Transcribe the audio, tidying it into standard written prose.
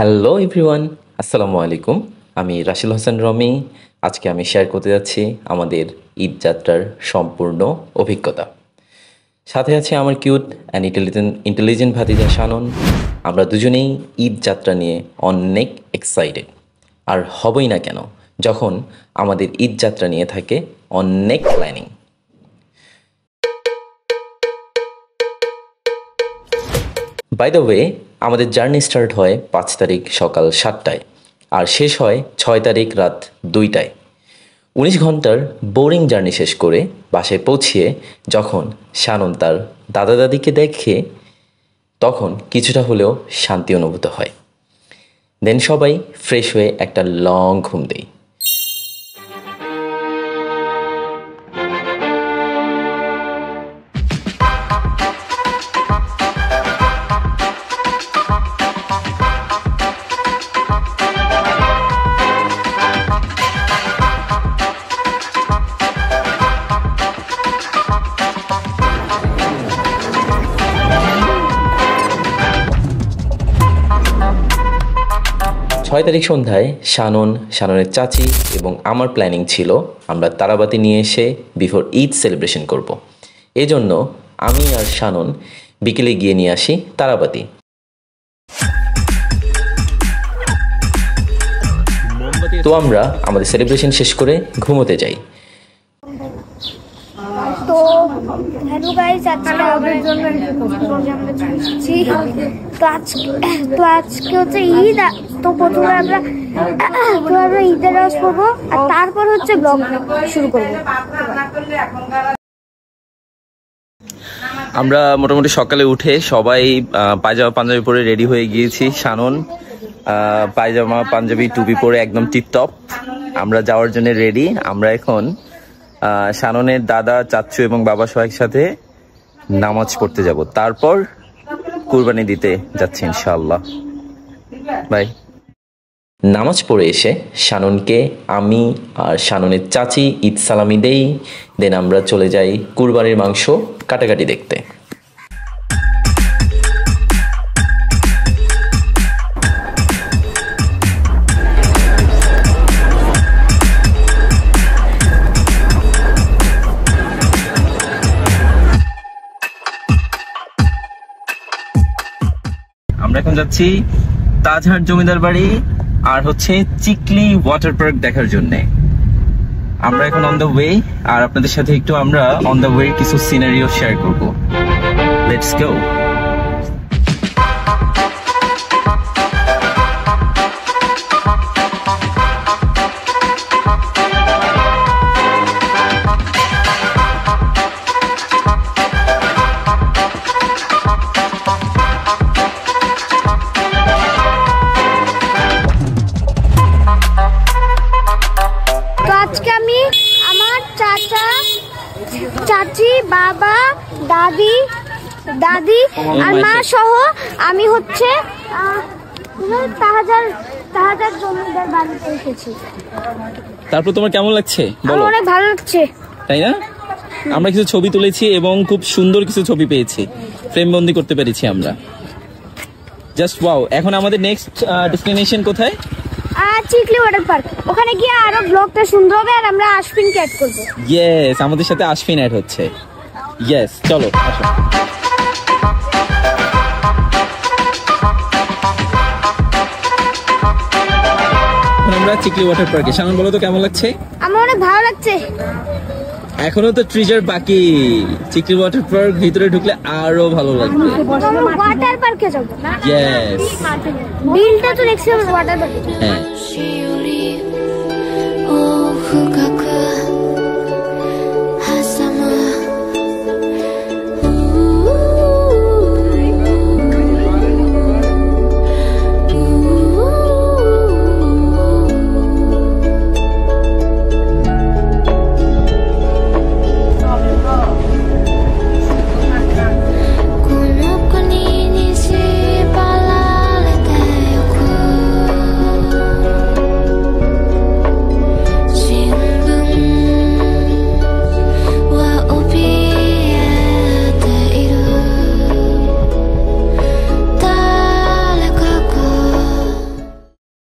Hello everyone, আসসালামু আলাইকুম। আমি রাশিল হোসেন রমি। আজকে আমি শেয়ার করতে যাচ্ছি আমাদের ঈদ যাত্রার সম্পূর্ণ অভিজ্ঞতা। সাথে আছে আমার কিউট অ্যান্ড ইন্টেলিজেন্ট ভাতিজা শানন। আমরা দুজনেই ঈদ যাত্রা নিয়ে অনেক এক্সাইটেড, আর হবই না কেন যখন আমাদের ঈদ যাত্রা নিয়ে থাকে অনেক প্ল্যানিং। বাই দ্য ওয়ে, আমাদের জার্নি স্টার্ট হয় 5 তারিখ সকাল 7টায় আর শেষ হয় 6 তারিখ রাত 2টায়। 19 ঘন্টার বোরিং জার্নি শেষ করে বাসায় পৌঁছিয়ে যখন শানন তার দাদা দাদিকে দেখে তখন কিছুটা হলেও শান্তি অনুভূত হয়। দেন সবাই ফ্রেশ হয়ে একটা লং ঘুম দেই। ছয় তারিখ সন্ধ্যায় শাননের চাচি এবং আমার প্ল্যানিং ছিল আমরা তারাবাতি নিয়ে এসে বিফোর ঈদ সেলিব্রেশন করব। এজন্য আমি আর শানন বিকেলে গিয়ে নিয়ে আসি তারাবাতি। তো আমরা আমাদের সেলিব্রেশন শেষ করে ঘুমোতে যাই। তো হ্যালো গাইস, আজকে আমাদের জন্য তো আজকে হচ্ছে ঈদ। তো প্রথমে আমরা ঈদের নামাজ পড়বো আর তারপর হচ্ছে ব্লগ শুরু করবো। আমরা মোটামুটি সকালে উঠে সবাই পায়জামা পাঞ্জাবি পরে রেডি হয়ে গিয়েছি। শানন পায়জামা পাঞ্জাবি টুপি পরে একদম টিপটপ আমরা যাওয়ার জন্য রেডি। আমরা এখন শাননের দাদা চাচ্চু এবং বাবা সহ একসাথে নামাজ পড়তে যাব, তারপর কুরবানি দিতে যাচ্ছি ইনশাআল্লাহ। বাই। নামাজ পড়ে এসে শাননকে আমি আর শাননের চাচি ঈদ সালামি দেই। দেন আমরা চলে যাই কুরবানির মাংস কাটাকাটি দেখতে। আমরা এখন যাচ্ছি তাজহাট জমিদার বাড়ি আর হচ্ছে চিকলি ওয়াটার পার্ক দেখার জন্য। আমরা এখন অন দ্য ওয়ে, আর আপনাদের সাথে একটু আমরা অন দ্য ওয়ে কিছু সিনারিও শেয়ার করব। Let's go. চাচি, বাবা, দাদি আর মা সহ আমি হচ্ছে তাহাজার জমিদার বাড়িতে এসেছি। তারপর তোমার কেমন লাগছে বলো? অনেক ভালো লাগছে, তাই না? আমরা কিছু ছবি তুলেছি এবং খুব সুন্দর কিছু ছবি পেয়েছি, ফ্রেম বন্দি করতে পেরেছি আমরা। Just wow. এখন আমাদের নেক্সট ডেস্টিনেশন কোথায়? Chikli water park. ওখানে গিয়ে আরো ব্লগটা সুন্দর হবে আর আমরা আশফিনকে অ্যাড করব। ইয়েস, আমাদের সাথে আশফিন অ্যাড হচ্ছে। ইয়েস, চলো আসো। আমরা চিকলি ওয়াটার পার্কে। শানন বলো তো কেমন লাগছে? আমার অনেক ভালো লাগছে। এখনো তো ট্রিজার বাকি। চিকলি ওয়াটার পার্ক ভিতরে ঢুকলে আরো ভালো লাগবে। ওয়াটার পার্কে যাব। ইয়েস, বিলটা তো দেখছি ওয়াটার পার্কে। হ্যাঁ।